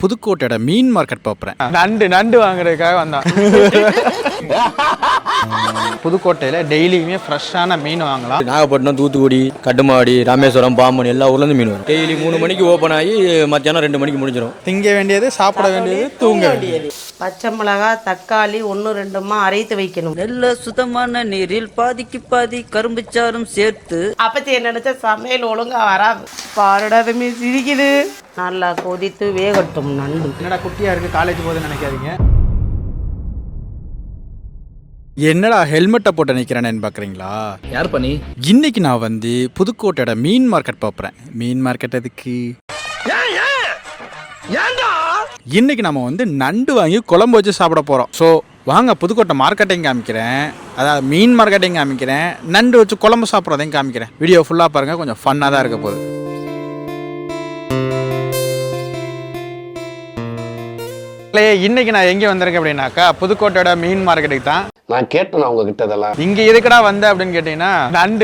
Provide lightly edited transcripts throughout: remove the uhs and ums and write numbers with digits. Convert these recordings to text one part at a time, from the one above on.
புதுக்கோட்டையோட மீன் market பார்ப்பேன். நண்டு வாங்குறதுக்காக வந்தான். புதுக்கோட்டையில் டெய்லியுமே ஃப்ரெஷ்ஷான மீன் வாங்கலாம். நாகப்பட்டினம், தூத்துக்குடி, கட்டுமாடி, ராமேஸ்வரம், பாம்பன் எல்லா ஊர்லேருந்து மீன் வரும். டெய்லி 3 மணிக்கு ஓப்பன் ஆகி மத்தியானம் 2 மணிக்கு முடிஞ்சிடும். திங்க வேண்டியது, சாப்பிட வேண்டியது, தூங்க வேண்டியது. பச்சை மிளகா, தக்காளி 1-2 அரைத்து வைக்கணும். நல்ல சுத்தமான நீரில் பாதிக்கு பாதி கரும்புச்சாரும் சேர்த்து. அப்பத்தி நினைச்ச சமையல் ஒழுங்கா வராது. பாருடாதுமே சிரிக்குது. நல்லா கொதித்து வேகட்டும் நண்டு. என்னடா குட்டியா இருக்கு, காலேஜ் போகுதுன்னு நினைக்காதீங்க. என்னடா ஹெல்மெட்டை போட்டு நிற்கிறேன்னு பார்க்குறீங்களா? யார் பண்ணி? இன்னைக்கு நான் வந்து புதுக்கோட்டையோட மீன் மார்க்கெட் பார்ப்பேன். மீன் மார்க்கெட் எதுக்கு? இன்னைக்கு நம்ம வந்து நண்டு வாங்கி குழம்பு வச்சு சாப்பிட போகிறோம். ஸோ வாங்க புதுக்கோட்டை மார்க்கெட்டையும் காமிக்கிறேன், அதாவது மீன் மார்க்கெட்டையும் காமிக்கிறேன், நண்டு வச்சு குழம்பு சாப்பிட்றதையும் காமிக்கிறேன். வீடியோ ஃபுல்லாக பாருங்கள், கொஞ்சம் ஃபன்னாக தான் இருக்க போகுது. இன்னைக்கு நான் எங்கே வந்திருக்கேன் அப்படின்னாக்கா புதுக்கோட்டையோட மீன் மார்க்கெட்டுக்கு தான். நான் கேட்டேன் அவங்க கிட்ட இதெல்லாம். இங்க எதுக்கடா வந்த அப்படின்னு கேட்டீங்கன்னா,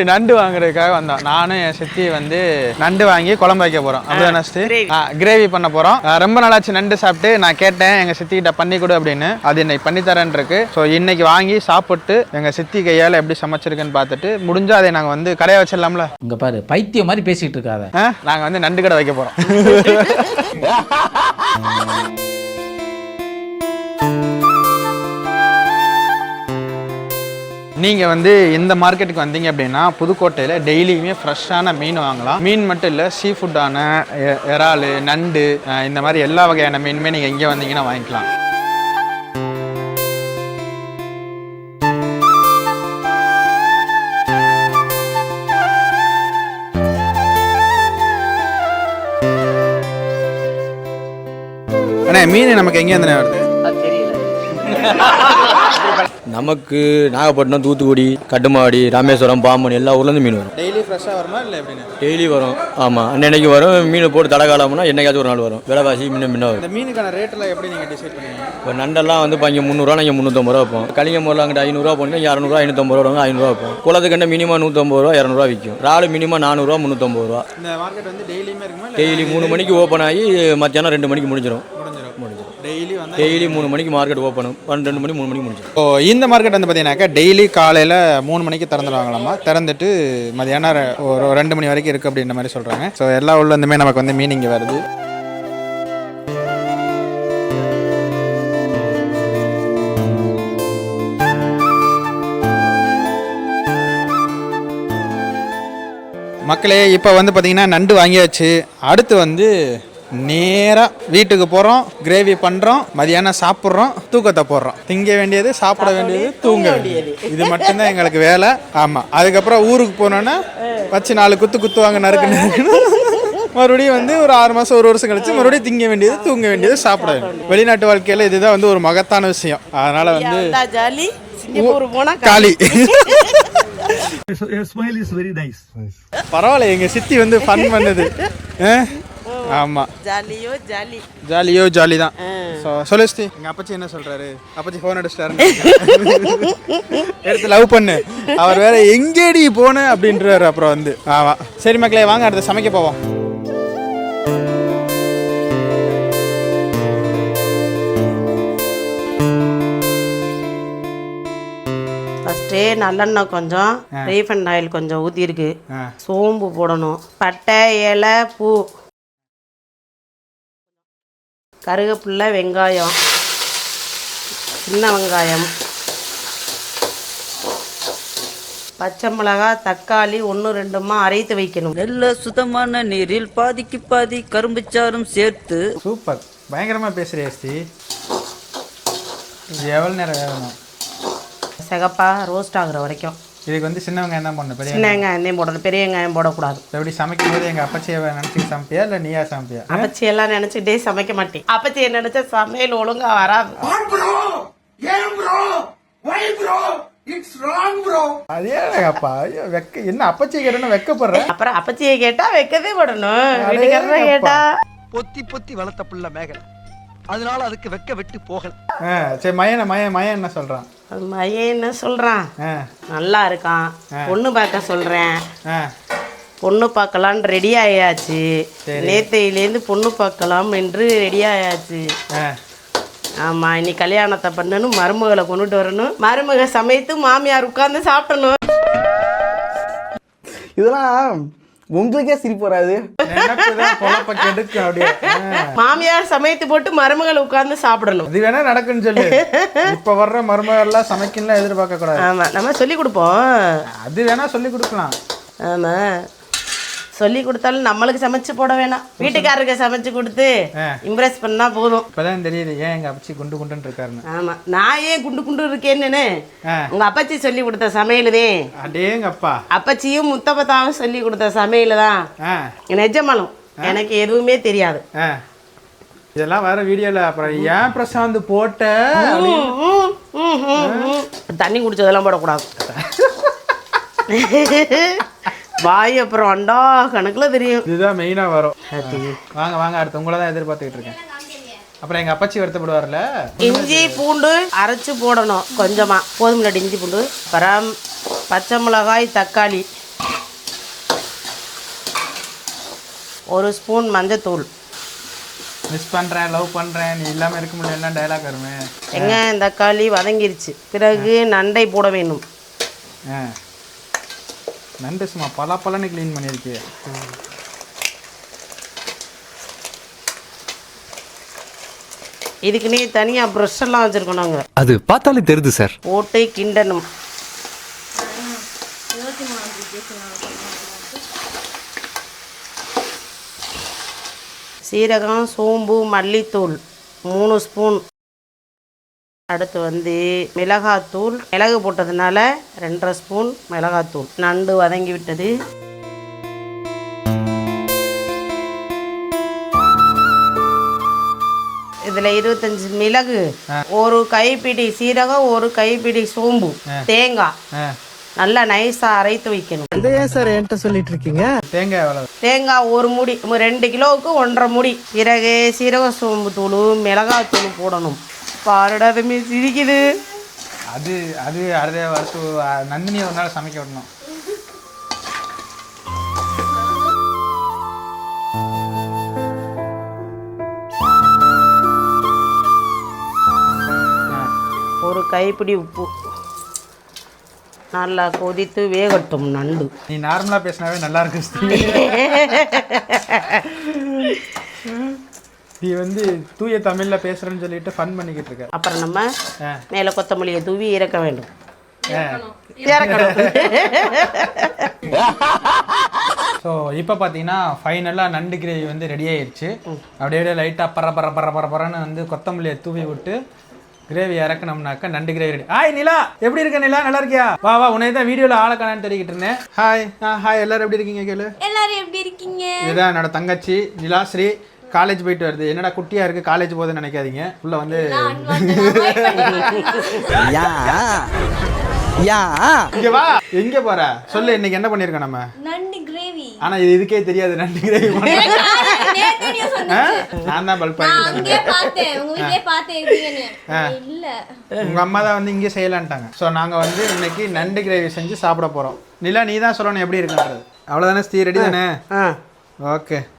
நண்டு வாங்குறதுக்காக வந்தோம். நானும் என் சித்தி வந்து நண்டு வாங்கி குழம்பு வைக்க போறோம். அப்படிதான் கிரேவி பண்ண போறோம். ரொம்ப நாளாச்சு நண்டு சாப்பிட்டு. நான் கேட்டேன் எங்க சித்தி கிட்ட பண்ணி கொடு அப்படின்னு. அது இன்னைக்கு பண்ணி தரேன் இருக்கு. ஸோ இன்னைக்கு வாங்கி சாப்பிட்டு எங்க சித்தி கையால எப்படி சமைச்சிருக்குன்னு பார்த்துட்டு முடிஞ்சா அதை நாங்க வந்து கடையை வச்சிடலாம்ல. இங்க பாரு, பைத்தியம் மாதிரி பேசிட்டு இருக்காத. நாங்க வந்து நண்டு கடை வைக்க போறோம். நீங்கள் வந்து இந்த மார்க்கெட்டுக்கு வந்தீங்க அப்படின்னா புதுக்கோட்டையில் டெய்லியுமே ஃப்ரெஷ்ஷான மீன் வாங்கலாம். மீன் மட்டும் இல்லை, சீ ஃபுட்டான இறால், நண்டு, இந்த மாதிரி எல்லா வகையான மீனுமே நீங்கள் இங்கே வந்தீங்கன்னா வாங்கிக்கலாம். அண்ணா மீன் நமக்கு எங்கேருந்து வருது? நமக்கு நாகப்பட்டினம், தூத்துக்குடி, கட்டுமாடி, ராமேஸ்வரம், பாம்பன் எல்லா ஊர்லேருந்து மீன் வரும். டெய்லி ஃப்ரெஷ்ஷாக வருமா இல்லை எப்படின்னு? டெய்லி வரும். ஆமாம், அன்னைக்கு வரும். மீன் போட்டு தடை காலம்னா என்னைக்காச்சும் ஒரு நாள் வரும். விலைவாசி முன்ன வரும். இந்த மீனுக்கான ரேட்டெல்லாம் எப்படி நீங்கள் டிசைட் பண்ணுவீங்க? இப்போ நண்டெல்லாம் வந்து இங்கே 300, இங்கே 350 ரூபா வைப்போம். கலிங்கமூரில் அங்கிட்ட 500 ரூபா போனீங்க, 200, 550 ரூபா, 500 வைப்போம். குளத்துக்கண்ட மினிமம் 150 ரூபா, 200 விற்கும். இறால் மினிமம் 400 ரூபா, 350 ரூபா. இந்த மார்க்கெட் வந்து டெய்லியுமே இருக்குமா? டெய்லி 3 மணிக்கு ஓப்பன் ஆகி மத்தியானம் 2 மணிக்கு முடிஞ்சிடும். டெய்லி 3 மணிக்கு மார்க்கெட் ஓப்பன், 2 மணி 3 மணிக்கு முடிஞ்சிடும். ஓ, இந்த மார்க்கெட் வந்து பார்த்தீங்கன்னாக்கா டெய்லி காலையில் 3 மணிக்கு திறந்துடுவாங்களாமா. திறந்துட்டு மதியானம் ஒரு 2 மணி வரைக்கும் இருக்குது அப்படின்ற மாதிரி சொல்கிறாங்க. ஸோ எல்லா உள்ள இருந்துமே நமக்கு வந்து மீன் இங்கே வருது. மக்களே, இப்போ வந்து பார்த்தீங்கன்னா நண்டு வாங்கியாச்சு. அடுத்து வந்து நேராக வீட்டுக்கு போகிறோம், கிரேவி பண்ணுறோம், மதியானம் சாப்பிட்றோம், தூக்கத்தை போடுறோம். திங்க வேண்டியது, சாப்பிட வேண்டியது, தூங்க வேண்டியது. இது மட்டும்தான் எங்களுக்கு வேலை. ஆமாம், அதுக்கப்புறம் ஊருக்கு போனோன்னா வச்சு 4 குத்துவாங்க, நறுக்குன்னு. மறுபடியும் வந்து ஒரு 6 மாதம் 1 வருஷம் கழிச்சு மறுபடியும் திங்க வேண்டியது, தூங்க வேண்டியது, சாப்பிட வேண்டியது. வெளிநாட்டு வாழ்க்கையில் இதுதான் வந்து ஒரு மகத்தான விஷயம். அதனால் வந்து ஜாலி, சிங்கப்பூர் போனால் காலி. Smile is very nice. பரவாயில்ல, எங்கள் சித்தி வந்து ஃபன் பண்ணுது. ஆமாம், ஜாலியோ ஜாலி தான். சொல்லு சித்தி, எங்கள் அப்பச்சி என்ன சொல்கிறாரு? அப்பச்சி ஃபோன் அடிச்சிட்டாரு, எடுத்து லவ் பண்ணு. அவர் வேற எங்கேடி போன அப்படின்றாரு. அப்புறம் வந்து ஆமாம். சரி மக்களே, வாங்க அடுத்து சமைக்க போவோம். ஃபஸ்ட்டே நல்லெண்ணெய் கொஞ்சம், ரீஃபைண்ட் ஆயில் கொஞ்சம் ஊற்றிருக்கு. சோம்பு போடணும், பட்டை, இலை, பூ, கருவேப்பிலை, வெங்காயம், சின்ன வெங்காயம், பச்சை மிளகா, தக்காளி 1-2 அரைத்து வைக்கணும். நல்ல சுத்தமான நீரில் பாதிக்கு பாதி கரும்புச்சாரும் சேர்த்து. சூப்பர், பயங்கரமாக பேசுகிறேன் ஸ்ரீ. இது எவ்வளோ நேரம் வேகணும்? சிகப்பா ரோஸ்ட் ஆகுற வரைக்கும். இதுக்கு வந்து சின்ன வெங்காயம் தான் போடணும், சின்ன வெங்காயம் போடணும், பெரிய வெங்காயம் போடக்கூடாது. எப்படி சமைக்கும் போது எங்கள் அப்பச்சியை நினச்சி சமைப்பியா இல்லை நீயா சமைப்பியா? அப்பச்சி எல்லாம் நினச்சிட்டே சமைக்க மாட்டேன். அப்பச்சியை நினச்சா சமையல் ஒழுங்கா வராது. அதே அப்பா வெக்க என்ன அப்பச்சியை கேட்டா வெக்கப்படுறேன். அப்புறம் அப்பச்சியை கேட்டா வெக்கதே படணும். வீட்டுக்காரரை கேட்டா பொத்தி வளர்த்த புள்ள மேகலை, அதனால அதுக்கு வெக்க விட்டு போகல. சரி, மயன் என்ன சொல்றான்? மயன் என்ன சொல்றான்? நல்லா இருக்கான், பொண்ணு பார்க்க சொல்றேன். பொண்ணு பார்க்கலான்னு ரெடி ஆயாச்சு. நேத்தையிலேருந்து பொண்ணு பார்க்கலாம் என்று ரெடி ஆயாச்சு. ஆமாம், இன்னைக்கு கல்யாணத்தை பண்ணணும், மருமகளை கொண்டுட்டு வரணும், மருமக சமைத்து மாமியார் உட்காந்து சாப்பிடணும். இதெல்லாம் உங்களுக்கே சிரிப்பு வராது. மாமியார் சமைத்து போட்டு மருமகளை உட்கார்ந்து சாப்பிடணும். இது வேணா நடக்குன்னு சொல்லு. இப்ப வர்ற மருமகள்லாம் சமைக்கலாம் எதிர்பார்க்க கூடாது. ஆமா, நம்ம சொல்லி கொடுப்போம். அது வேணா சொல்லி கொடுக்கலாம். ஆமா, சொல்லி கொடுத்தாலும் நம்மளுக்கு சமைச்சு போட வேணாம், வீட்டுக்காரருக்கு சமைச்சு கொடுத்து இம்ப்ரெஸ் பண்ணா போதும். இப்பதான் தெரியுது ஏன் எங்க அப்பச்சி குண்டு குண்டுன்னு இருக்காருன்னு. ஆமா, நான் ஏன் குண்டு குண்டு இருக்கேன்னு உங்க அப்பச்சி சொல்லி கொடுத்த சமையலுதே. அடேங்க அப்பா. அப்பச்சியும் முத்தப்பத்தாவும் சொல்லி கொடுத்த சமையல் தான் நிஜமாலும். எனக்கு எதுவுமே தெரியாது. இதெல்லாம் வர வீடியோல அப்புறம் ஏன் பிரசாந்த் போட்ட தண்ணி குடிச்சதெல்லாம் போடக்கூடாது. வாய் அப்புறம் அண்டா கணக்குல தெரியும். இதுதான் மெயினா வரும். வாங்க வாங்க, அடுத்து உங்களை தான் எதிர்பார்த்துக்கிட்டு இருக்கேன். அப்புறம் எங்க அப்பச்சி வருத்தப்படுவார்ல. இஞ்சி பூண்டு அரைச்சு போடணும் கொஞ்சமா, போதும் இஞ்சி பூண்டு. அப்புறம் பச்சை மிளகாய், தக்காளி, 1 ஸ்பூன் மஞ்சத்தூள். மிஸ் பண்றேன், லவ் பண்றேன், நீ இல்லாம இருக்க முடியல, எல்லாம் டயலாக் வருமே. வெங்காயம் தக்காளி வதங்கிருச்சு. பிறகு நண்டை போட வேணும். நண்டு சும்மா பலன்னு க்ளீன் பண்ணியிருக்கே. இதுக்குன்னே தனியாக ப்ரஷ் எல்லாம் வச்சுருக்கோம் நாங்கள். அது பார்த்தாலே தெரியுது சார். போட்டு கிண்டணும். சீரகம், சோம்பு, மல்லித்தூள் 3 ஸ்பூன். அடுத்து வந்து மிளகாத்தூள், மிளகு போட்டதுனால 2.5 ஸ்பூன் மிளகாத்தூள். நண்டு வதங்கி விட்டது. இதில் 25 மிளகு, 1 கைப்பிடி சீரகம், 1 கைப்பிடி சோம்பு, தேங்காய் நல்லா நைஸாக அரைத்து வைக்கணும். ஏன் சார் என்கிட்ட சொல்லிட்டு இருக்கீங்க? தேங்காய் 1 மூடி, 2 கிலோவுக்கு 1.5 மூடி. பிறகு சீரக சோம்பு தூள், மிளகாத்தூள் போடணும். பாருடா தம்பி சிரிக்குது. அது அது அடுத்த அடுத்து நந்தினி ஒரு நாள் சமைக்க விடணும். ஒரு கைப்பிடி உப்பு. நல்லா கொதித்து வேகட்டும் நண்டு. நீ நார்மலா பேசினாவே நல்லா இருக்கு. நீ வந்து தூய தமிழ்ல பேசுறேன்னு சொல்லிட்டு ஃபன் பண்ணிக்கிட்டு இருக்க. அப்புறம் நம்ம மேலே கொத்தமல்லியை தூவி இறக்க வேண்டும். ஸோ இப்போ பார்த்தீங்கன்னா ஃபைனலாக நண்டு கிரேவி வந்து ரெடி ஆயிடுச்சு. அப்படியே லைட்டாக பரன்னு வந்து கொத்தமல்லியை தூவி விட்டு கிரேவி இறக்கணும்னாக்கா நண்டு கிரேவி ரெடி. ஹாய் நிலா, எப்படி இருக்க நிலா? நல்லா இருக்கியா? வா வா, உன்னை தான் வீடியோவில் ஆளை காணான்னு தெரிவிக்கிட்டு இருந்தேன். ஹாய் ஹாய், எல்லாரும் எப்படி இருக்கீங்க? கேளு. எல்லாரும் எப்படி இருக்கீங்க? இதுதான் என்னோட தங்கச்சி நிலாஸ்ரீ. காலேஜ் போயிட்டு வருது. என்னடா குட்டியா இருக்கு, காலேஜ் போகுதுன்னு நினைக்காதீங்க. உள்ள வந்து இங்க வா. எங்க போற சொல்லு. இன்னைக்கு என்ன பண்ணிருக்கோம் நம்ம? நண்டு கிரேவி. ஆனா இது இதுக்கே தெரியாது நண்டு கிரேவி. நான் தான் பல்ப் உங்க அம்மா தான் வந்து இங்கே செய்யலான்ட்டாங்க. ஸோ நாங்க வந்து இன்னைக்கு நண்டு கிரேவி செஞ்சு சாப்பிட போறோம். நிலா நீ தான் சொல்லணும் எப்படி இருக்குன்றது. அவ்வளவுதானே ஸ்ரீ? ரெடி தானே? ஓகே.